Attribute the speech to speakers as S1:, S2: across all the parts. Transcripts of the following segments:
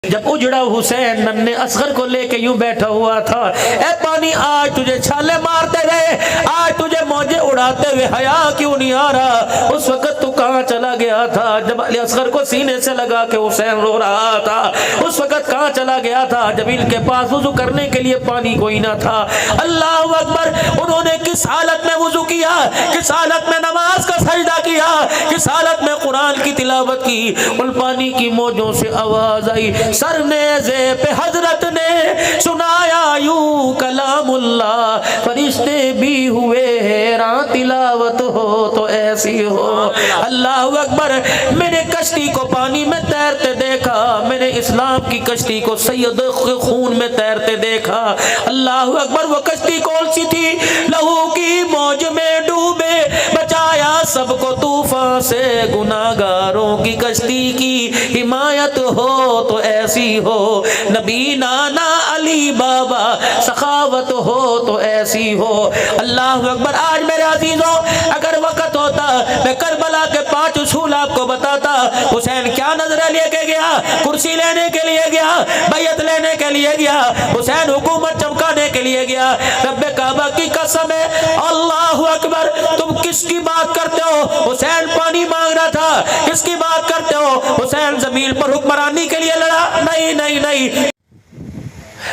S1: جب اجڑا حسین ننھے اصغر کو لے کے یوں بیٹھا ہوا تھا، اے پانی آج تجھے چھالے مارتے رہے، آج تجھے موجے اڑاتے ہوئے حیا کیوں نہیں آ رہا؟ اس وقت تو کہاں چلا گیا تھا جب علی اصغر کو سینے سے لگا کے حسین رو رہا تھا؟ اس وقت کہاں چلا گیا تھا جب ان کے پاس وضو کرنے کے لیے پانی کوئی نہ تھا؟ اللہ اکبر! انہوں نے کس حالت میں وضو کیا، کس حالت میں نماز کا سجدہ کیا، کس حالت میں قرآن کی تلاوت کی؟ ان پانی کی موجوں سے آواز آئی، سر نیزے پہ حضرت نے سنایا یوں کلام اللہ، فرشتے بھی ہوئے حیران تلاوت ہو تو ایسی ہو۔ اللہ اکبر! میں نے کشتی کو پانی میں تیرتے دیکھا، میں نے اسلام کی کشتی کو سید خون میں تیرتے دیکھا۔ اللہ اکبر! وہ کشتی کون سی تھی؟ لہو کی موج میں ڈوبے بچایا سب کو طوفان سے، گناہگاروں کی کشتی کی حمایت ہو تو ایسی ہو، نبی نانا علی بابا سخاوت ہو تو ایسی ہو۔ اللہ اکبر! آج میرے عزیزوں، اگر وقت ہوتا میں کربلا کے 5 اصول آپ کو بتاتا۔ حسین کیا نظرہ لے کے گیا؟ کرسی لینے کے لیے گیا، بیعت لینے کے لیے گیا، حسین حکومت چمکانے کے لیے گیا۔ رب کعبہ کی قسم ہے، اللہ اکبر! تم کس کی بات کرتے ہو؟ حسین پانی مانگ رہا تھا۔ کس کی بات کرتے ہو؟ حسین زمین پر حکمرانی کے لیے لڑا؟ نہیں نہیں نہیں۔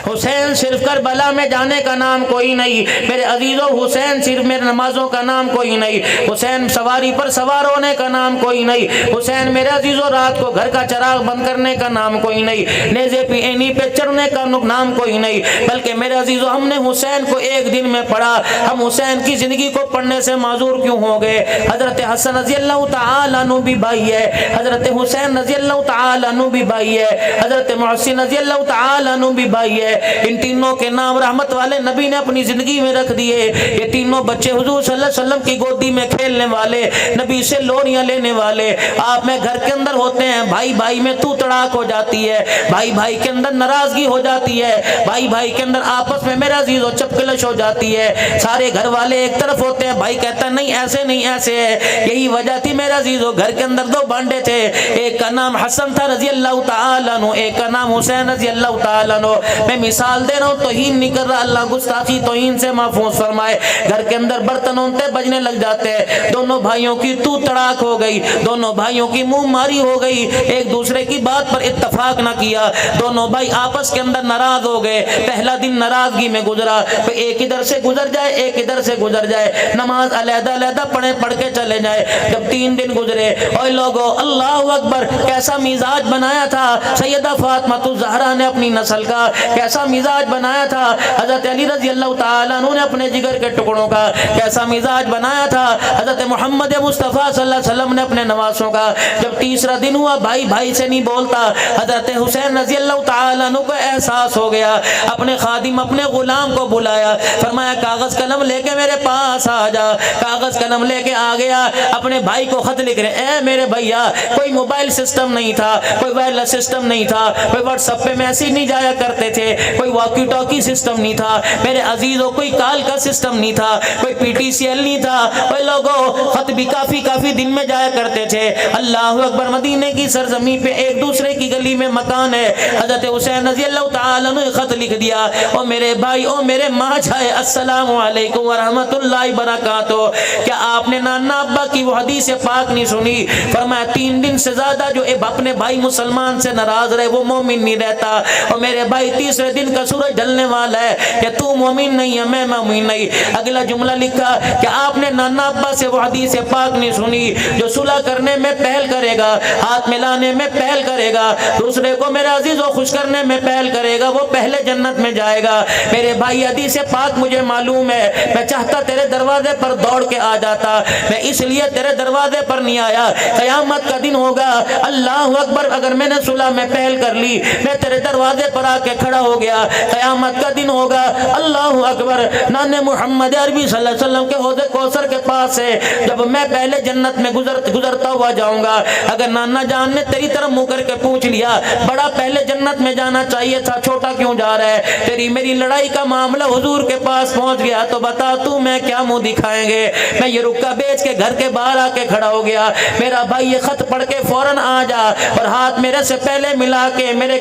S1: حسین صرف کربلا میں جانے کا نام کوئی نہیں میرے عزیزوں، حسین صرف میرے نمازوں کا نام کوئی نہیں، حسین سواری پر سوار ہونے کا نام کوئی نہیں، حسین میرے عزیزوں رات کو گھر کا چراغ بند کرنے کا نام کوئی نہیں، نیزے پہ اینی پہ چڑھنے کا نام کوئی نہیں، بلکہ میرے عزیزوں ہم نے حسین کو ایک دن میں پڑھا۔ ہم حسین کی زندگی کو پڑھنے سے معذور کیوں ہو گئے؟ حضرت حسن رضی اللہ تعالیٰ عنہ بھی بھائی ہے، حضرت حسین رضی اللہ تعالیٰ عنہ بھی بھائی ہے، حضرت محسن رضی اللہ تعالیٰ عنہ بھی بھائی ہے۔ ان تینوں کے نام رحمت والے نبی نے اپنی زندگی میں رکھ دیے۔ یہ تینوں بچے حضور صلی اللہ علیہ وسلم کی گودی میں کھیلنے والے، نبی سے لوریاں لینے والے۔ آپ میں گھر کے اندر ہوتے ہیں، بھائی بھائی میں تو تڑاک ہو جاتی ہے، بھائی بھائی کے اندر ناراضگی ہو جاتی ہے، بھائی بھائی کے اندر آپس میں میرا عزیز و چپکلش ہو جاتی ہے، سارے گھر والے ایک طرف ہوتے ہیں، بھائی کہتا ہے نہیں ایسے نہیں ایسے ہے۔ یہی وجہ تھی میرا عزیز و گھر کے اندر 2 بانڈے تھے، ایک کا نام حسن تھا رضی اللہ تعالیٰ عنہ، ایک کا نام حسین رضی اللہ تعالیٰ عنہ۔ میں مثال دے رہا ہوں، توہین نہیں کر رہا، اللہ گستاخی توہین سے محفوظ فرمائے۔ گھر کے اندر برتن ہوتے بجنے لگ جاتے ہیں، دونوں بھائیوں کی تو تڑاک ہو گئی، دونوں بھائیوں کی منہ ماری ہو گئی، ایک دوسرے کی بات پر اتفاق نہ کیا، دونوں بھائی آپس کے اندر ناراض ہو گئے۔ پہلا دن ناراضگی میں گزرا، تو ایک ادھر سے گزر جائے ایک ادھر سے گزر جائے، نماز علیحدہ علیحدہ پڑھ کے چلے جائے۔ جب 3 دن گزرے، اوے لوگو اللہ اکبر! کیسا مزاج بنایا تھا سیدہ فاطمہ الزہرا نے اپنی نسل کا، کیسا مزاج بنایا تھا حضرت علی رضی اللہ تعالیٰ عنہ نے اپنے جگر کے ٹکڑوں کا، کیسا مزاج بنایا تھا حضرت محمد مصطفیٰ صلی اللہ علیہ وسلم نے اپنے نواسوں کا۔ جب تیسرا دن ہوا، بھائی بھائی سے نہیں بولتا، حضرت حسین رضی اللہ تعالیٰ عنہ کو احساس ہو گیا، اپنے خادم اپنے غلام کو بلایا، فرمایا کاغذ قلم لے کے میرے پاس آ جا۔ کاغذ قلم لے کے آ گیا، اپنے بھائی کو خط لکھ رہے، اے میرے بھیا، کوئی موبائل سسٹم نہیں تھا، کوئی وائرلیس سسٹم نہیں تھا، کوئی واٹس ایپ پہ میسج نہیں جایا کرتے تھے، کوئی واکی ٹاکی سسٹم نہیں تھا میرے عزیزوں، کوئی کال کا سسٹم نہیں تھا، کوئی پی ٹی سی ایل نہیں تھا، کوئی لوگوں خط بھی کافی دن میں جایا کرتے تھے۔ اللہ اکبر! مدینے کی سرزمین پہ ایک دوسرے کی گلی میں مکان ہے، حضرت حسین رضی اللہ تعالیٰ نے خط لکھ دیا، او میرے بھائی او میرے ماں جائے، السلام علیکم ورحمۃ اللہ وبرکاتہ۔ کیا آپ نے نانا ابا کی وہ حدیث پاک نہیں سنی؟ فرمایا 3 دن سے زیادہ جو اپنے بھائی مسلمان سے ناراض رہے وہ مومن نہیں رہتا۔ اور میرے بھائی تیسرے دن کا سورج ڈھلنے والا ہے کہ تو مومن نہیں ہے میں مومن نہیں۔ اگلا جملہ لکھا کہ آپ نے نانا ابا سے وہ حدیث پاک نہیں سنی، جو صلح کرنے میں پہل کرے گا، ہاتھ ملانے میں پہل کرے گا، دوسرے کو میرا عزیز و خوش کرنے میں پہل کرے گا، وہ پہلے جنت میں جائے گا۔ میرے بھائی حدیث پاک مجھے معلوم ہے، میں چاہتا تیرے دروازے پر دوڑ کے آ جاتا، میں اس لیے تیرے دروازے پر نہیں آیا۔ قیامت کا دن ہوگا، اللہ اکبر! اگر میں نے صلح میں پہل کر لی، میں تیرے دروازے پر آ کے کھڑا ہو گیا گیا, قیامت کا دن ہوگا. اللہ اکبر. نانے محمد عربی صلی اللہ علیہ وسلم کے حوض کوثر کے پاس سے جب میں پہلے جنت میں گزرتا ہوا جاؤں گا, اگر نانا جان نے تیری طرف منہ کر کے پوچھ لیا بڑا پہلے جنت میں جانا چاہیے تھا, چھوٹا کیوں جا رہا ہے, تیری میری لڑائی کا معاملہ حضور کے پاس پہنچ گیا تو بتا تو میں کیا منہ دکھائیں گے. میں یہ رکا بیچ کے گھر کے باہر آ کے کھڑا ہو گیا, میرا بھائی یہ خط پڑھ کے فوراً آ جا اور ہاتھ میرے سے پہلے ملا کے میرے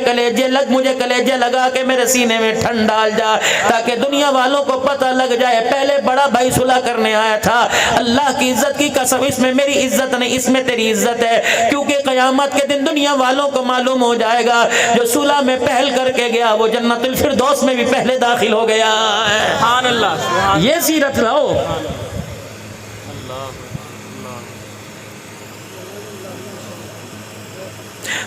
S1: مجھے کلیجے لگا کے میرے سینے میں ٹھنڈ ڈال جا, تاکہ دنیا والوں کو پتہ لگ جائے پہلے بڑا بھائی صلح کرنے آیا تھا. اللہ کی عزت کی قسم اس میں میری عزت نہیں, اس میں تیری عزت ہے, کیونکہ قیامت کے دن دنیا والوں کو معلوم ہو جائے گا جو صلح میں پہل کر کے گیا وہ جنت الفردوس میں بھی پہلے داخل ہو گیا. سبحان اللہ. یہ سیرت لاؤ.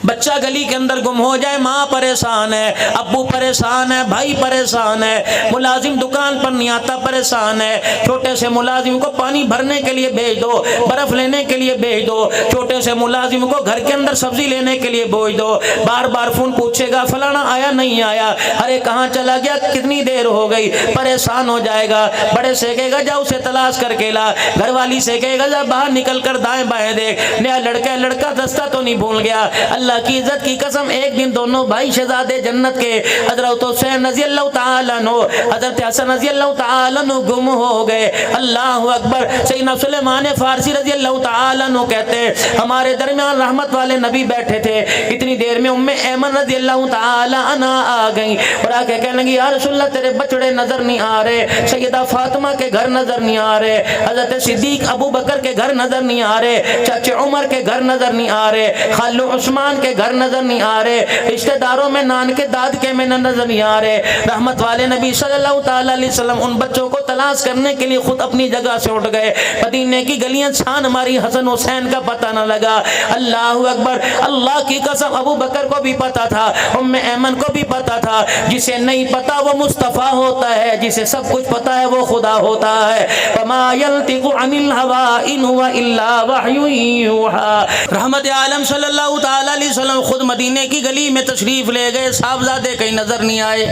S1: بچہ گلی کے اندر گم ہو جائے, ماں پریشان ہے, ابو پریشان ہے, بھائی پریشان ہے, ملازم دکان پر نہیں آتا پریشان ہے, چھوٹے سے ملازم کو پانی بھرنے کے لیے بھیج دو, برف لینے کے لیے بھیج دو, چھوٹے سے ملازم کو گھر کے اندر سبزی لینے کے لیے بھیج دو, بار بار فون پوچھے گا فلانا آیا نہیں آیا, ارے کہاں چلا گیا, کتنی دیر ہو گئی, پریشان ہو جائے گا. بڑے سے کہے گا جا اسے تلاش کر کے لا, گھر والی سے کہے گا جا باہر نکل کر دائیں بائیں دیکھ, نیا لڑکا دستہ تو نہیں بھول گیا. اللہ کی عزت کی قسم ایک دن دونوں بھائی شہزادے جنت کے حضرت حسین رضی اللہ تعالیٰ عنہ, حضرت حسن رضی اللہ تعالیٰ عنہ گم ہو گئے. اللہ اکبر. سیدنا سلیمان فارسی رضی اللہ تعالیٰ عنہ کہتے ہیں ہمارے درمیان رحمت والے نبی بیٹھے تھے, اتنی دیر میں ام ایمن رضی اللہ تعالیٰ عنہ آ گئی اور آ کے کہنے لگی یا رسول اللہ تیرے بچڑے نظر نہیں آ رہے, سیدہ فاطمہ کے گھر نظر نہیں آ رہے, حضرت صدیق ابو بکر کے گھر نظر نہیں آ رہے, چچے عمر کے گھر نظر نہیں آ رہے, خالو عثمان کے گھر نظر نہیں آ رہے, رشتہ داروں میں نان کے داد کے میں نظر نہیں آ رہے. رحمت والے نبی صلی اللہ تعالی علیہ وسلم ان بچوں کو تلاش کرنے کے لیے خود اپنی جگہ سے اٹھ گئے. مدینے کی گلیاں چھان ماری, حسن حسین کا پتہ نہ لگا. اللہ اکبر. اللہ کی قسم ابو بکر کو بھی پتا تھا, ام ایمن کو بھی پتا تھا, جسے نہیں پتا وہ مصطفیٰ ہوتا ہے, جسے سب کچھ پتا ہے وہ خدا ہوتا ہے. وما ينطق عن الهوى ان هو الا وحی یوحى. رحمت عالم صلی اللہ تعالی علیہ وسلم خود مدینے کی گلی میں تشریف لے گئے, صاحبزادے کہیں نظر نہیں آئے.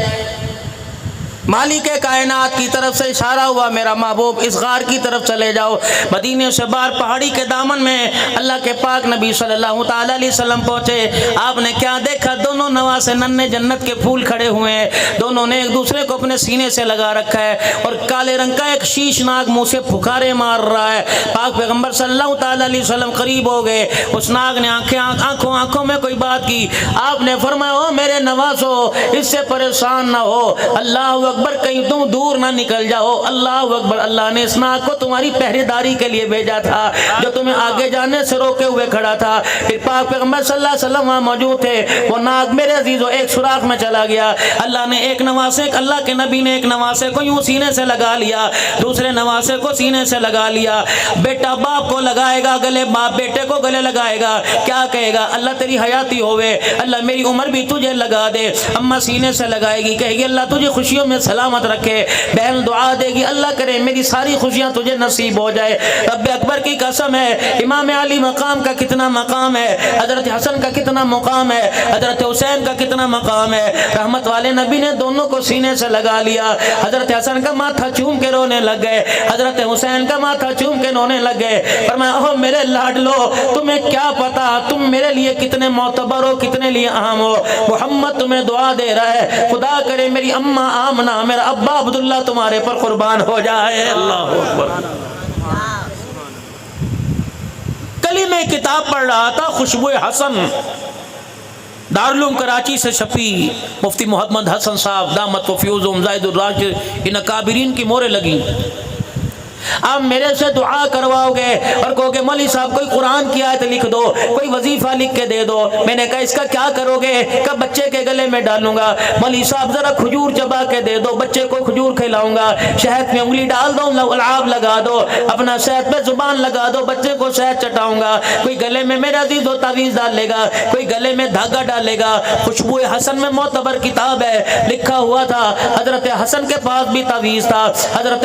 S1: مالک کائنات کی طرف سے اشارہ ہوا میرا محبوب اس غار کی طرف چلے جاؤ. مدینے سے باہر پہاڑی کے دامن میں اللہ کے پاک نبی صلی اللہ تعالی علیہ وسلم پہنچے. آپ نے کیا دیکھا, دونوں نواسے ننھے جنت کے پھول کھڑے ہوئے ہیں, دونوں نے ایک دوسرے کو اپنے سینے سے لگا رکھا ہے اور کالے رنگ کا ایک شیشناگ منہ سے پھکارے مار رہا ہے. پاک پیغمبر صلی اللہ تعالی علیہ وسلم قریب ہو گئے. اس ناگ نے آنکھوں میں کوئی بات کی. آپ نے فرمایا او میرے نواسو اس سے پریشان نہ ہو, اللہ اکبر, کہیں تم دور نہ نکل جاؤ. اللہ اکبر. اللہ نے اس ناگ کو تمہاری پہرے داری کے لیے بھیجا تھا جو تمہیں آگے جانے سے روکے ہوئے کھڑا تھا. پھر پاک پیغمبر صلی اللہ علیہ وسلم وہاں موجود تھے. وہ ناگ میرے عزیزو ایک سوراخ میں چلا گیا. اللہ نے ایک نواسے, اللہ کے نبی نے ایک نواسے کو یوں سینے سے لگا لیا, دوسرے نواسے کو سینے سے لگا لیا. بیٹا باپ کو لگائے گا گلے, باپ بیٹے کو گلے لگائے گا. کیا کہے گا, اللہ تیری حیاتی ہوئے, اللہ میری عمر بھی تجھے لگا دے. اماں سینے سے لگائے گی, کہے گی اللہ تجھے خوشیوں میں سلامت رکھے. بہن دعا دے گی اللہ کرے میری ساری خوشیاں تجھے نصیب ہو جائے. رب اکبر کی قسم ہے, امام علی مقام کا کتنا مقام ہے, حضرت حسن کا کتنا مقام ہے, حضرت حسین کا کتنا مقام ہے. رحمت والے نبی نے دونوں کو سینے سے لگا لیا. حضرت حسن کا ماتھا چوم کے رونے لگ گئے, حضرت حسین کا ماتھا چوم کے رونے لگ گئے. فرمایا اوہ میرے لاڈلو, تمہیں کیا پتا تم میرے لیے کتنے معتبر ہو, کتنے لیے اہم ہو. محمد تمہیں دعا دے رہا ہے, خدا کرے میری اماں آمنہ, میرا ابا عبداللہ تمہارے پر قربان ہو جائے. اللہ اکبر. کلی میں کتاب پڑھ رہا تھا, خوشبو حسن, دارالعلوم کراچی سے چھپی, مفتی محمد حسن صاحب دامت و فیوزہم زائد الراشد, ان اکابرین کی مورے لگی. آپ میرے سے دعا کرواؤ گے اور کہو گے مولوی صاحب کوئی قرآن کی آیت لکھ دو, کوئی وظیفہ لکھ کے دے دو. میں نے کہا اس کا کیا کرو گے, کہ بچے کے گلے میں ڈالوں گا. مولوی صاحب ذرا کھجور چبا کے دے دو, بچے کو کھجور کھلاؤں گا. شہد میں انگلی ڈال دو, لعاب لگا دو, اپنا شہد پہ زبان لگا دو, بچے کو شہد چٹاؤں گا. کوئی گلے میں میرا عزیز و تعویذ ڈال لے گا, کوئی گلے میں دھاگا ڈالے گا. خوشبو حسن میں معتبر کتاب ہے, لکھا ہوا تھا حضرت حسن کے پاس بھی تعویذ تھا, حضرت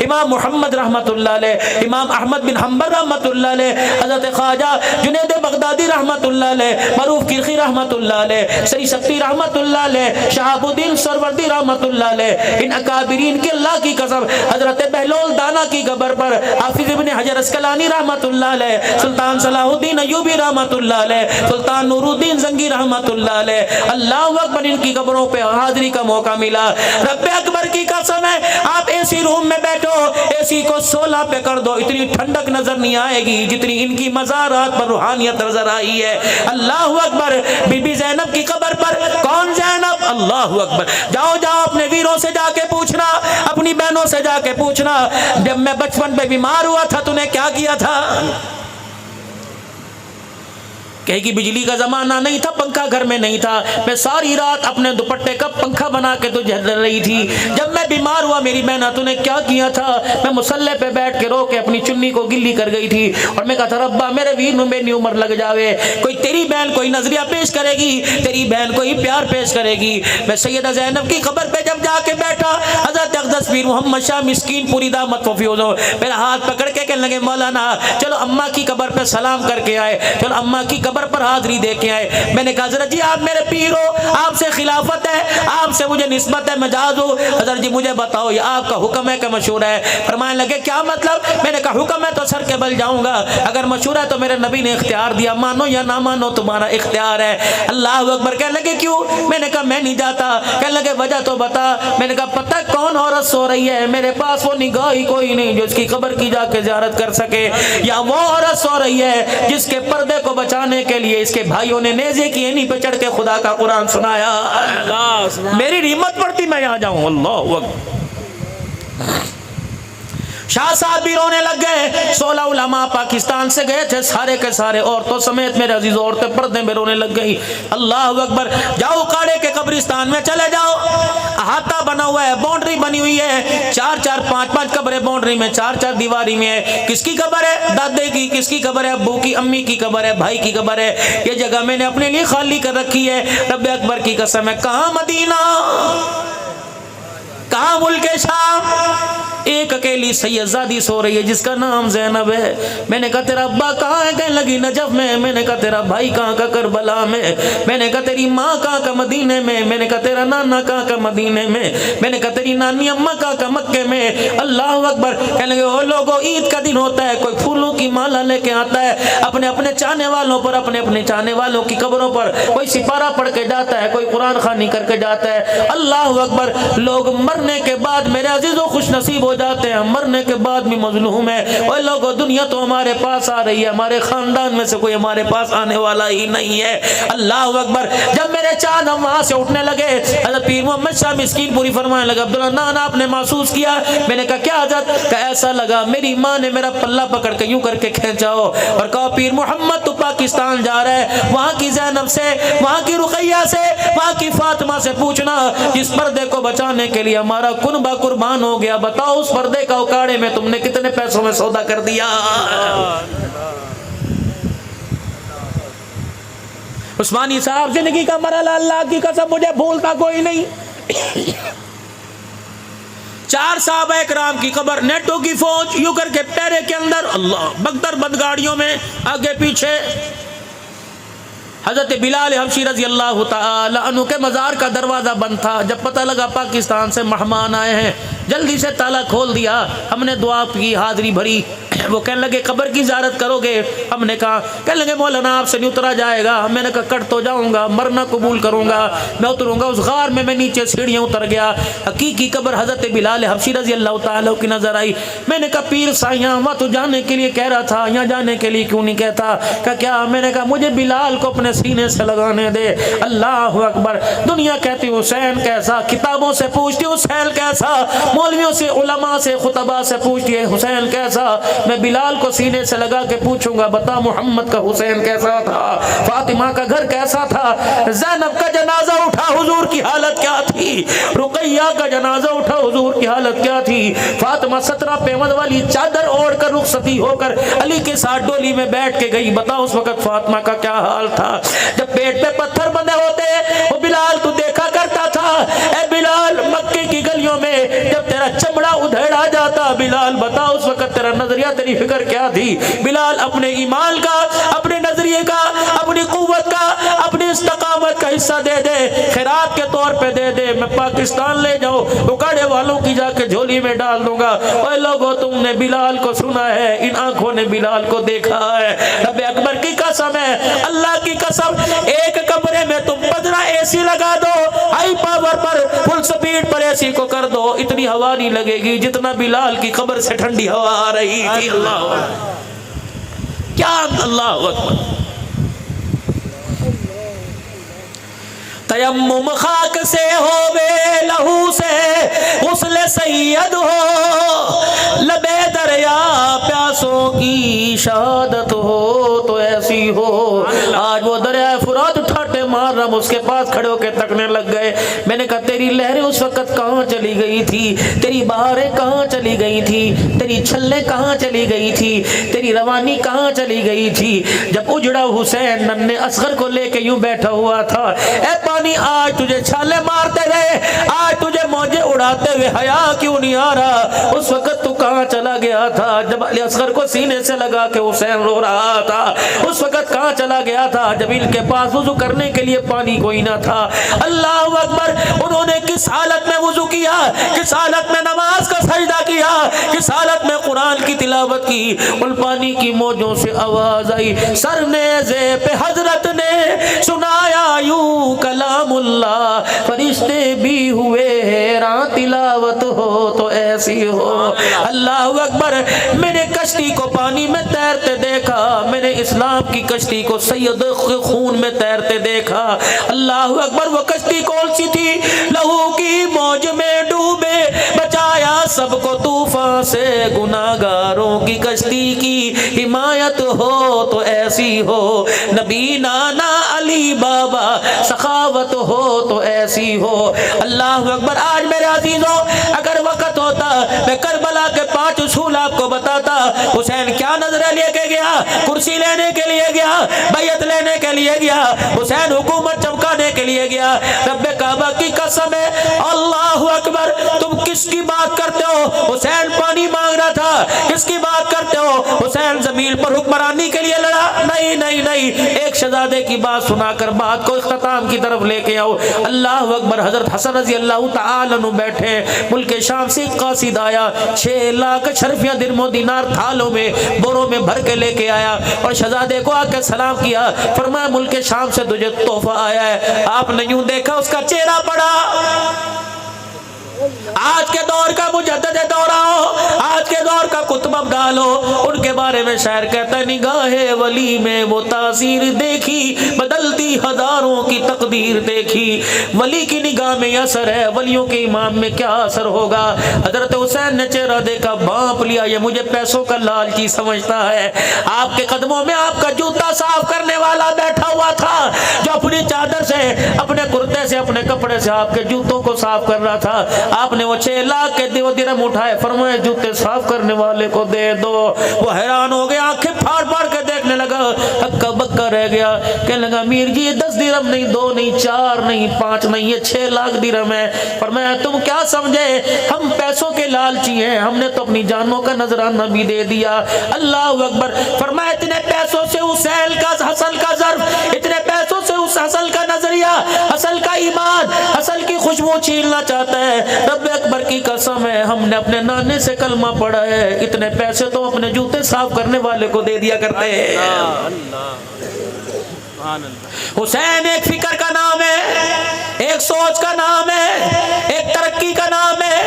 S1: امام محمد رحمۃ اللہ علیہ، امام احمد بن حنبل رحمۃ اللہ علیہ، حضرت خواجہ جنید بغدادی رحمۃ اللہ علیہ، معروف کرخی رحمۃ اللہ علیہ، سری سکتی رحمۃ اللہ علیہ، شہاب الدین سروردی رحمۃ اللہ علیہ، ان اکابرین کے اللہ کی قسم حضرت بہلول دانا کی قبر پر حافظ ابن حجر اسقلانی رحمۃ اللہ علیہ، سلطان صلاح الدین ایوبی رحمۃ اللہ علیہ، سلطان نور الدین زنگی رحمۃ اللہ علیہ، اللہ اکبر، ان کی قبروں پہ حاضری کا موقع ملا۔ رب اکبر کی قسم ہے، آپ اے سی روم میں بیٹھو، اے سی کو 16 پہ کر دو، اتنی ٹھنڈک نظر نہیں آئے گی جتنی ان کی مزارات پر روحانیت نظر آئی ہے۔ اللہ اکبر، بی بی زینب کی قبر پر کون زینب؟ اللہ اکبر، جاؤ جاؤ اپنے ویروں سے جا کے پوچھنا، اپنی بہنوں سے جا کے پوچھنا، جب میں بچپن میں بیمار ہوا تھا تو نے کیا کیا تھا؟ کہے کہ بجلی کا زمانہ نہیں تھا، پنکھا گھر میں نہیں تھا، میں ساری رات اپنے دوپٹے کا پنکھا بنا کے تو جل رہی تھی۔ جب میں بیمار ہوا میری بہنا تو نے کیا کیا تھا؟ میں مصلی پہ بیٹھ کے رو کے اپنی چنی کو گلی کر گئی تھی اور میں کہا تھا ربا میرے ویر نو میری عمر لگ جاوے، کوئی تیری بہن کوئی نظریہ پیش کرے گی، تیری بہن کوئی پیار پیش کرے گی۔ میں سیدہ زینب کی قبر پہ جب جا کے بیٹھا، حضرت اقدس پیر محمد شاہ مسکین پوری دامت و فیوزو میرا ہاتھ پکڑ کے کہنے لگے مولانا چلو اماں کی قبر پہ سلام کر کے آئے، چلو اماں کی قبر پر حاضری دے کے آئے۔ میں نے کہا حضرت جی آپ میرے پیر ہو، آپ سے خلافت ہے، آپ سے مجھے نسبت ہے، مجاز ہو، حضرت جی مجھے بتاؤ یہ آپ کا حکم ہے کہ مشورہ ہے؟ فرمانے لگے کیا مطلب؟ میں نے کہا حکم ہے تو سر کے بل جاؤں گا، اگر مشورہ ہے تو میرے نبی نے اختیار دیا، مانو یا نہ مانو تمہارا اختیار ہے۔ اللہ اکبر، کہنے لگے کیوں؟ میں نے کہا میں نہیں جاتا۔ کہنے لگے وجہ تو بتا۔ میں نے کہا پتہ کون عورت سو رہی ہے؟ میرے پاس وہ نگاہ ہی کوئی نہیں جو اس کی قبر کی جا کے زیارت کر سکے، یا وہ عورت سو رہی ہے جس کے پردے کو بچانے کے لیے اس کے بھائیوں نے نیزے کی اینی پہ چڑھ کے خدا کا قرآن سنایا۔ میری ہمت پڑتی میں یہاں جاؤں۔ اللہ اکبر۔ شاہ صاحب بھی رونے لگ گئے، 16 علماء پاکستان سے گئے تھے، سارے کے سارے عورتوں سمیت میرے عزیز عورتیں پردے میں رونے لگ گئی۔ اللہ اکبر، جاؤ کاڑے کے قبرستان میں چلے جاؤ، احاطہ بنا ہوا ہے، باؤنڈری بنی ہوئی ہے، 4 5 قبریں باؤنڈری میں، 4 دیواری میں ہے۔ کس کی قبر ہے؟ دادے کی۔ کس کی قبر ہے؟ ابو کی، امی کی قبر ہے، بھائی کی قبر ہے۔ یہ جگہ میں نے اپنے لیے خالی کر رکھی ہے۔ رب اکبر کی قسم ہے، کہاں مدینہ، کہاں ملک شام، ایک اکیلی سیدزادی سو رہی ہے جس کا نام زینب ہے۔ میں نے کہا تیرا ابا کہاں ہے؟ کہنے لگی نجف میں۔ میں نے کہا تیرا بھائی کہاں کا؟ کربلا میں۔ میں نے کہا تیری ماں کہاں کا؟ مدینے میں۔ میں نے کہا تیرا نانا کہاں کا؟ مدینے میں۔ میں نے کہا تیری نانی اماں کہاں کا؟ مکے میں۔ اللہ اکبر، کہنے لگے او لوگو عید کا دن ہوتا ہے، کوئی پھولوں کی مالا لے کے آتا ہے اپنے اپنے چاہنے والوں پر، اپنے اپنے چاہنے والوں کی قبروں پر، کوئی سپارہ پڑھ کے جاتا ہے، کوئی قرآن خوانی کر کے جاتا ہے۔ اللہ اکبر، لوگ مرنے کے بعد میرے عزیزوں خوش نصیب ہو جاتے ہیں، مرنے کے بعد بھی مظلوم ہے۔ اور لوگوں دنیا تو ہمارے پاس آ رہی ہے، ہمارے خاندان میں سے کوئی ہمارے پاس آنے والا ہی نہیں ہے۔ اللہ اکبر، جب میرے چاند ہم وہاں سے اٹھنے لگے، حضرت پیر محمد شاہ مسکین پوری فرمانے لگا عبداللہ نانا آپ نے محسوس کیا؟ میں نے کہا کیا حضرت؟ کہ ایسا لگا میری ماں نے میرا پلہ پکڑ کے یوں کر کے کھینچا ہو اور کہا پیر محمد تو پاکستان جا رہا ہے، وہاں کی زینب سے، وہاں کی رقیہ سے، وہاں کی فاطمہ سے پوچھنا جس پردے کو بچانے کے لیے ہمارا کنبہ قربان ہو گیا، بتاؤ اس پردے کا اکاڑے میں تم نے کتنے پیسوں میں سودا کر دیا۔ عثمانی صاحب زندگی کا مرحلہ اللہ کی قسم مجھے بھولتا کوئی نہیں۔ 4 صحابہ اکرام کی قبر، نیٹو کی فوج یوں کر کے پیرے کے اندر، اللہ بختر بد گاڑیوں میں آگے پیچھے۔ حضرت بلال حبشی رضی اللہ تعالی عنہ کے مزار کا دروازہ بند تھا، جب پتہ لگا پاکستان سے مہمان آئے ہیں جلدی سے تالا کھول دیا، ہم نے دعا کی، حاضری بھری۔ وہ کہنے لگے قبر کی زیارت کرو گے؟ ہم نے کہا، کہنے لگے مولانا آپ سے نہیں اترا جائے گا۔ میں نے کہا کٹ تو جاؤں گا، مرنا قبول کروں گا، میں اتروں گا۔ اس غار میں میں نیچے سیڑھیاں اتر گیا، حقیقی قبر حضرت بلال حبشی رضی اللہ تعالیٰ کی نظر آئی۔ میں نے کہا پیر سائیاں وہاں تو جانے کے لیے کہہ رہا تھا، یہاں جانے کے لیے کیوں نہیں کہتا؟ کہ کیا؟ میں نے کہا مجھے بلال کو اپنے سینے سے لگانے دے۔ اللہ اکبر، دنیا کہتی حسین کیسا، کتابوں سے پوچھتی حسین کیسا، مولویوں سے، علماء سے، خطباء سے پوچھتی ہے حسین کیسا، میں بلال کو سینے سے لگا کے پوچھوں گا بتا محمد کا حسین کیسا تھا، فاطمہ کا گھر کیسا تھا، زینب کا جنازہ اٹھا حضور کی حالت کیا تھی، رقیہ کا جنازہ اٹھا حضور کی حالت کیا تھی، فاطمہ 17 پیمد والی چادر اوڑھ کر رخصتی ہو کر علی کے ساتھ ڈولی میں بیٹھ کے گئی، بتا اس وقت فاطمہ کا کیا حال تھا۔ جب پیٹ پہ پتھر بندے ہوتے وہ بلال تو دیکھا کرتا تھا، اے بلال مکے کی گلیوں میں جب تیرا چمڑا ادھیڑا جاتا. بلال بتا اس وقت تیرا نظریہ تیری فکر کیا تھی؟ بلال اپنے ایمان کا، اپنے نظریے کا، اپنی قوت کا، اپنی استقامت کا حصہ دے دے، خیرات کے طور پہ دے دے. میں پاکستان لے جاؤ اکاڑے والوں کی جا کے جھولی میں ڈال دوں گا. اے لوگو تم نے بلال کو سنا ہے، ان آنکھوں نے بلال کو دیکھا ہے. رب اکبر کی قسم ہے، اللہ کی قسم، ایک کمرے میں تم 15 اے سی لگا دو، ہائی پاور پر فل سپیڈ پر اے سی کو کر دو، اتنی ہوا نہیں لگے گی جتنا بلال کی قبر سے ٹھنڈی ہوا آ رہی تھی. اللہ کیا اللہ اکبر. تیمم خاک سے ہووے لہو سے غسل سید ہو، لبے دریا پیاسوں کی شہادت ہو تو ایسی ہو. آج وہ دریائے فرات ٹھاٹے مار رہا، اس کے پاس کھڑے ہو کے تکنے لگ گئے. میں نے کہا تیری لہریں اس وقت کہاں چلی گئی تھی؟ تیری بہاریں کہاں چلی گئی تھی؟ تیری چھلیں کہاں چلی گئی تھی؟ تیری روانی کہاں چلی گئی تھی؟ جب اجڑا حسین ننھے اصغر کو لے کے یوں بیٹھا ہوا تھا، اے پانی آج تجھے چھالے مارتے رہے، آج تجھے موجے اڑاتے ہوئے حیا کیوں نہیں آ رہا؟ اس وقت تو کہاں چلا گیا تھا جب علی اصغر کو سینے سے لگا کے حسین رو رہا تھا؟ اس وقت کہاں چلا گیا تھا جب ان کے پاس وضو کرنے کے لیے پانی کوئی نہ تھا؟ اللہ اکبر. انہوں نے کس حالت میں وضو کیا، کس حالت میں نماز کا سجدہ کیا، کس حالت میں قرآن کی تلاوت کی. ان پانی کی موجوں سے آواز آئی، سر نیزے پہ حضرت نے سنایا یوں کلام اللہ، فرشتے بھی ہوئے حیران تلاوت ہو تو ایسی ہو. اللہ اکبر. میں نے کشتی کو پانی میں تیرتے دیکھا، میں نے اسلام کی کشتی کو سید خون میں تیرتے دیکھا. اللہ اکبر. وہ کشتی کون سی تھی؟ لہو کی موج میں ڈوبے بچایا سب کو طوفان سے، گناہگاروں کی کشتی کی حمایت ہو تو ایسی ہو. نبی نانا علی بابا سخاوت ہو تو ایسی ہو. اللہ اکبر. آج میرے عزیزوں اگر وقت ہوتا میں کربلا کے 5 اصول آپ کو بتاتا. حسین کیا نظرہ لے کے گیا؟ کرسی لینے کے لیے گیا، بیعت لینے کے لیے گیا، حسین حکومت چمکانے کے لیے گیا. رب کعبہ کی قسم ہے، اللہ اکبر. تم کس کی بات کرتے ہو؟ حسین پانی مانگ رہا تھا. کس کی بات کرتے ہو؟ حسین زمین پر حکمرانی کے لیے لڑا. نہیں نہیں نہیں. ایک شہزادے کی بات سنا کر بات کو اختتام کی طرف لے کے آؤ. اللہ اکبر. حضرت حسن رضی اللہ تعالی عنہ بیٹھے، ملک شام سے قاصد آیا، 6 لاکھ شرفیہ درم و دینار تھالوں میں بوروں میں بھر کے لے کے آیا اور شہزادے کو آ کے سلام کیا. فرمایا ملک شام سے تجھے تحفہ آیا ہے. آپ نے یوں دیکھا اس کا چہرہ پڑا. آج کے دور کا مجدد دورہ ہو، آج کے دور کا کتب ابدال ہو، ان کے بارے میں شاعر کہتا ہے نگاہ ولی میں وہ تاثیر دیکھی، بدلتی ہزاروں کی تقدیر دیکھی. ولی کی نگاہ میں اثر ہے، ولیوں کے امام میں کیا اثر ہوگا؟ حضرت حسین نے چہرہ دیکھا، بانپ لیا، یہ مجھے پیسوں کا لالچی سمجھتا ہے. آپ کے قدموں میں آپ کا جوتا صاف کرنے والا بیٹھا ہوا تھا، جو اپنی چادر سے، اپنے کرتے سے، اپنے کپڑے سے آپ کے جوتوں کو صاف کر رہا تھا. آپ نے وہ 6 لاکھ کے درہم اٹھائے، فرمایا جوتے صاف کرنے والے کو دے دو. وہ حیران ہو گیا، آنکھیں پھاڑ پھاڑ کے دیکھنے لگا، ہکا بکا رہ گیا. کہنے لگا امیر جی یہ 10 درہم نہیں، 2 نہیں، 4 نہیں، 5 نہیں، یہ 6 لاکھ درہم ہے. فرمایا تم کیا سمجھے، ہم پیسوں کے لالچی ہیں، ہم نے تو اپنی جانوں کا نذرانہ بھی دے دیا. اللہ اکبر. فرمایا اتنے پیسوں سے حسین کا، حسن کا ظرف، اتنے پیسوں سے اس حسن کا نظریہ، حسن کا ایمان، حسن کی خوشبو چھیننا چاہتا ہے. رب اکبر کی قسم ہے ہم نے اپنے نانے سے کلمہ پڑھا ہے، اتنے پیسے تو اپنے جوتے صاف کرنے والے کو دے دیا کرتے ہیں. حسین ایک فکر کا نام ہے، ایک سوچ کا نام ہے، ایک ترقی کا نام ہے،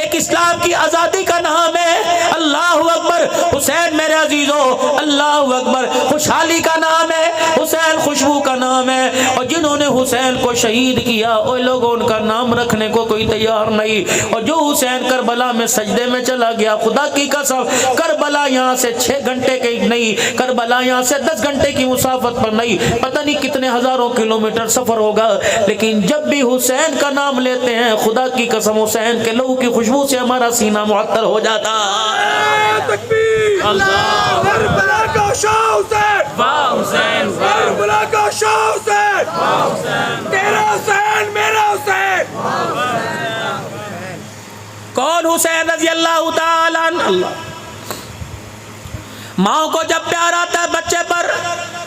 S1: ایک اسلام کی آزادی کا نام ہے. اللہ اکبر. حسین میرے عزیزوں اللہ اکبر. خوشحالی کا نام ہے حسین، خوشبو کا نام ہے. اور جنہوں نے حسین کو شہید کیا وہ لوگوں ان کا نام رکھنے کو کوئی تیار نہیں. اور جو حسین کربلا میں سجدے میں چلا گیا، خدا کی قسم کربلا یہاں سے 6 گھنٹے کی نہیں، کربلا یہاں سے 10 گھنٹے کی مسافت پر نہیں، پتہ نہیں کتنے ہزاروں کلومیٹر سفر ہوگا، لیکن جب بھی حسین کا نام لیتے ہیں خدا کی قسم حسین کے لہو کی خوشبو سے ہمارا سینہ معطر ہو جاتا ہے.
S2: اللہ کربلا کا شاہ حسین، واہ حسین، کربلا کا شاہ حسین، واہ حسین، تیرا حسین میرا حسین.
S1: کون حسین رضی اللہ اللہ. ماں کو جب پیار آتا ہے بچے پر،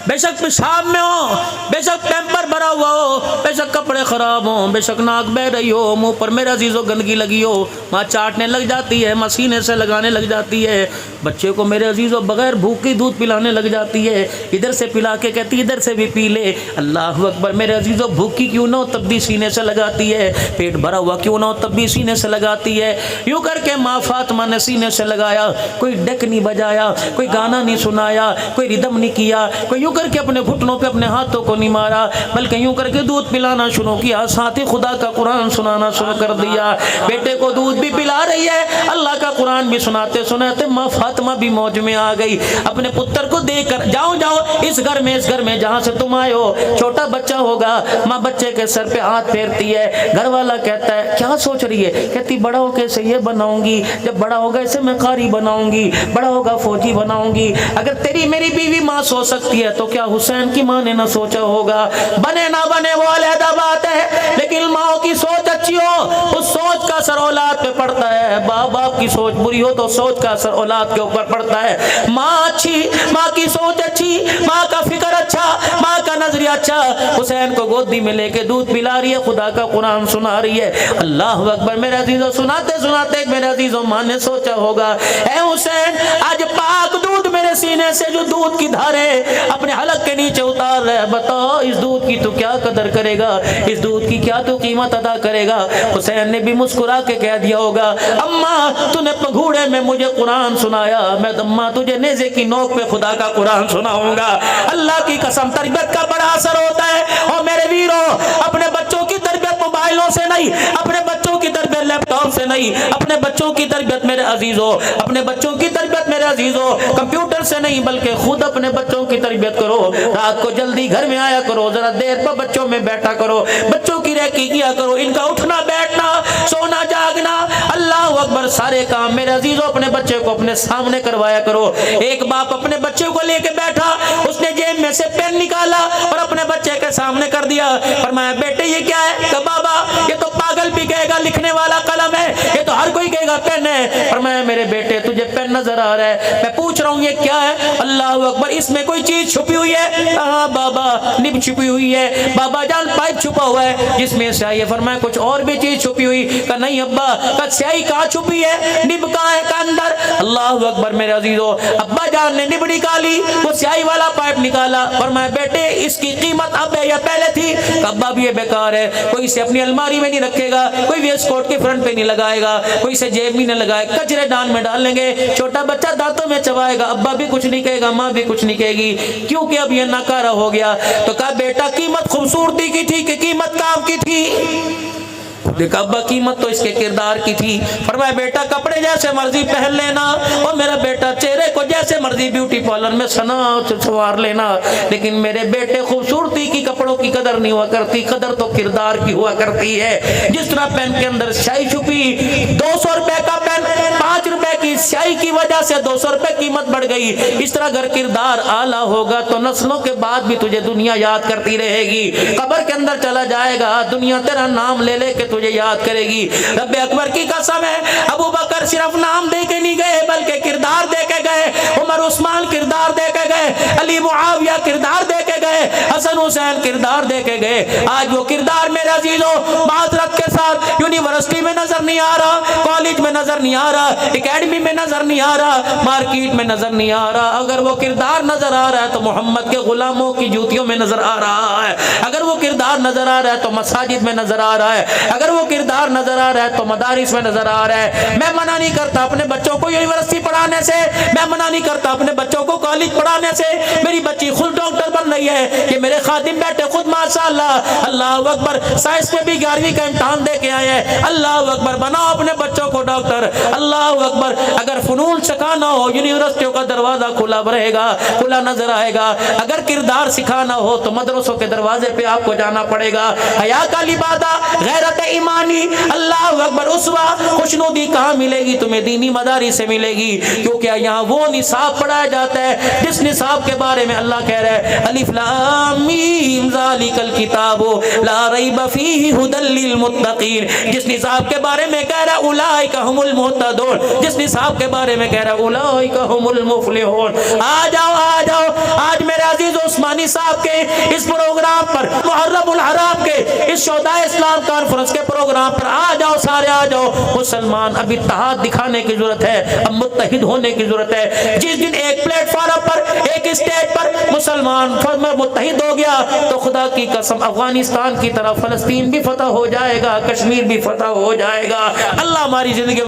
S1: بے شک پیشاب میں ہو، بے شک پیمپر بھرا ہوا ہو، بے شک کپڑے خراب ہوں، بے شک ناک بہ رہی ہو، منہ پر میرے عزیزو گندگی لگی ہو، ماں چاٹنے لگ جاتی ہے، ماں سینے سے لگانے لگ جاتی ہے، بچے کو میرے عزیزو بغیر بھوک کی دودھ پلانے لگ جاتی ہے، ادھر سے پلا کے کہتی ہے ادھر سے بھی پی لے. اللہ اکبر. میرے عزیزو بھوکی کیوں نہ ہو تب بھی سینے سے لگاتی ہے، پیٹ بھرا ہوا کیوں نہ ہو تب بھی سینے سے لگاتی ہے. یوں کر کے ماں فاطمہ نے سینے سے لگایا، کوئی ڈیک نہیں بجایا، کوئی گانا نہیں سنایا، کوئی ردم نہیں کیا، کوئی یوں کر کے اپنے گھٹنوں پہ اپنے ہاتھوں کو نہیں مارا، بلکہ یوں کر کے دودھ پلانا شروع کیا، ساتھ ہی خدا کا قرآن سنانا شروع کر دیا. بیٹے کو دودھ بھی پلا رہی ہے، اللہ کا قرآن بھی سناتے سناتے ماں فاطمہ بھی موج میں آ گئی. اپنے پتر کو دیکھ کر جاؤ جاؤ اس گھر میں جہاں سے تم آئے ہو چھوٹا بچہ ہوگا. ماں بچے کے سر پہ ہاتھ پھیرتی ہے. گھر والا کہتا ہے کیا سوچ رہی ہے؟ کہتی بڑا ہو کے اسے یہ بناؤں گی، جب بڑا ہوگا اسے میں قاری بناؤں گی، بڑا ہوگا فوجی بناؤں گی. اگر تیری میری بیوی ماں سوچ سکتی ہے تو کیا حسین کی ماں نے نہ سوچا ہوگا؟ بنے نہ بنے وہ علیحدہ بات ہے، لیکن ماں کی سوچ اچھی ہو اس سوچ کا اثر اولاد پہ پڑتا ہے. باپ کی سوچ بری ہو تو سوچ کا اثر اولاد کے اوپر پڑتا ہے. ماں اچھی، ماں کی سوچ اچھی، ماں کا فکر اچھا، ماں کا نظریہ اچھا، حسین کو گودی میں لے کے دودھ پلا رہی ہے، خدا کا قرآن سنا رہی ہے. اللہ اکبر. میرے عزیزوں سناتے سناتے میرے عزیزوں ماں نے سوچا ہوگا اے حسین آج پاک دودھ میرے سینے سے جو دودھ کی دھارے اپنے حلق کے نیچے اتار رہے، بتاؤ اس دودھ کی تو کیا قدر کرے گا، اس دودھ کی کیا تو قیمت ادا کرے گا. حسین نے بھی مسکرا کے کہہ دیا ہوگا اماں تو نے پگھوڑے میں مجھے قرآن سنایا، میں اماں تجھے نیزے کی نوک پہ خدا کا قرآن سناؤں گا. اللہ کی قسم تربیت کا بڑا اثر ہوتا ہے. اور میرے ویرو اپنے بچوں کی تربیت موبائلوں سے نہیں، اپنے بچوں کی تربیت لیپ ٹاپ سے نہیں، اپنے بچوں کی تربیت میرے عزیزو، اپنے بچوں کی تربیت میرے عزیزو کمپیوٹر سے نہیں بلکہ خود اپنے بچوں کی تربیت کرو. رات کو جلدی گھر میں آیا کرو، ذرا دیر پر بچوں میں بیٹھا کرو، بچوں کی ریکی کیا کرو، ان کا اٹھنا بیٹھنا سونا جاگنا اللہ اکبر سارے کام میرے عزیزو اپنے بچے کو اپنے سامنے کروایا کرو. ایک باپ اپنے بچے کو لے کے بیٹھا، اس نے جیب میں سے پین نکالا اور اپنے بچے کے سامنے کر دیا. فرمایا بیٹے یہ کیا ہے؟ کہ بابا یہ تو پاگل بھی کہے گا لکھنے والا قلم ہے، یہ تو ہر کوئی کہے گا پین ہے. فرمایا میرے بیٹے تجھے پین نظر آ رہا ہے، میں پوچھ رہا ہوں یہ کیا ہے؟ اللہ اکبر. اس میں کوئی چیز چھپی ہوئی ہے؟ ہاں بابا نب چھپی ہوئی ہے. بابا جان پائپ چھپا ہوا ہے جس میں سیاہی ہے. فرمایا کچھ اور بھی چیز چھپی ہوئی؟ کہ نہیں ابا. کہ سیاہی کہاں چھپی ہے؟ نب کہاں ہے؟ کہ اندر. اللہ اکبر. میرے عزیزو ابا جان نے نب نکالی، وہ سیاہی والا پائپ نکالا. فرمایا بیٹے اس کی قیمت اب ہے یا پہلے تھی؟ کہ ابا بھی یہ بیکار ہے، کوئی اسے اپنی الماری میں نہیں رکھے گا، کوئی ویسٹ کوٹ کے فرنٹ پہ نہیں لگائے گا، کوئی اسے جیب میں نہیں لگائے، کچرے دان میں ڈال لیں گے، چھوٹا بچہ دانتوں میں چبائے گا. ابا بھی کچھ نہیں کہے گا، ماں بھی کچھ نہیں کہے گی، کیونکہ اب یہ ناکارہ ہو گیا. تو کہا بیٹا قیمت خوبصورتی کی تھی کہ قیمت کام کی تھی؟ دیکھا ابا قیمت تو اس کے کردار کی تھی. فرمایا بیٹا کپڑے جیسے مرضی پہن لینا، اور میرا بیٹا چہرے کو جیسے مرضی بیوٹی پارلر میں سنوار لینا، لیکن میرے بیٹے خوبصورتی کی کپڑوں کی قدر نہیں ہوا کرتی، قدر تو کردار کی ہوا کرتی ہے. جس طرح پین کے اندر سیاہی چھپی، 200 روپے کا پین 5 روپے کی سیاہی کی وجہ سے 200 روپے قیمت بڑھ گئی، اس طرح اگر کردار اعلیٰ ہوگا تو نسلوں کے بعد بھی تجھے دنیا یاد کرتی رہے گی. قبر کے اندر چلا جائے گا دنیا تیرا نام لے لے کے تجھے یاد کرے گی. رب اکبر کی قسم ہے ابو بکر صرف نام دے کے نہیں گئے بلکہ کردار دے کے گئے. عمر عثمان کردار دے کے گئے، علی معاویہ کردار دے کے گئے، حسن حسین کردار دے کے گئے. آج وہ کردار میرے عزیزوں معذرت کے ساتھ یونیورسٹی میں نظر نہیں آ رہا، کالج میں نظر نہیں آ رہا، اکیڈمی میں نظر نہیں آ رہا، مارکیٹ میں نظر نہیں آ رہا. اگر وہ کردار نظر آ رہا ہے تو محمد کے غلاموں کی جوتیوں میں نظر آ رہا ہے. اگر وہ کردار نظر آ رہا ہے تو مساجد میں نظر آ رہا ہے. اگر وہ کردار نظر آ رہا ہے تو مدارس میں نظر آ رہا ہے. میں منع نہیں کرتا اپنے بچوں کو یونیورسٹی پڑھانے سے، میں منع نہیں کرتا اپنے بچوں کو کالج پڑھانے سے. میری بچی خود ڈاکٹر بن رہی ہے، یہ میرے خادم بیٹے خود ماشاءاللہ اللہ اکبر سائنس میں بھی 11ویں کا امتحان دے کے آئے ہیں. اللہ اکبر. بناؤ اپنے بچوں کو ڈاکٹر. اللہ اکبر. اگر فنون سکھانا ہو یونیورسٹیوں کا دروازہ کھلا رہے گا، کھلا نظر آئے گا. اگر کردار سکھانا ہو تو مدرسوں کے دروازے پہ آپ کو جانا پڑے گا. حیا کا لبادہ، غیرت ایمانی، اللہ اکبر اسوہ خوشنودی کہاں ملے گی؟ تمہیں دینی مدارس سے ملے گی، کیونکہ یہاں وہ نصاب پڑھایا جاتا ہے جس نصاب کے بارے میں اللہ کہہ رہا ہے الف لام میم ذالک الکتاب لا ریب فیہ ھدی للمتقین. جس نصاب کے بارے میں کہہ رہا اولئک هم المهتدون، جس نصاب کے بارے میں کہہ رہا اولئک هم المفلحون۔ آ جاؤ آج میرے عزیز عثمانی صاحب کے اس پروگرام پر، محرم الحرام کے اس شہدائے اسلام کانفرنس کے پروگرام پر آ جاؤ، سارے آ جاؤ۔ مسلمان اب اتحاد دکھانے کی ضرورت ہے، اب متحد ہونے کی ضرورت ہے۔ جس دن ایک پلیٹ فارم پر، ایک اسٹیج پر مسلمان متحد ہو گیا تو خدا کی قسم افغانستان کی طرح فلسطین بھی فتح ہو جائے گا، کشمیر بھی فتح ہو جائے گا۔ اللہ ہماری زندگی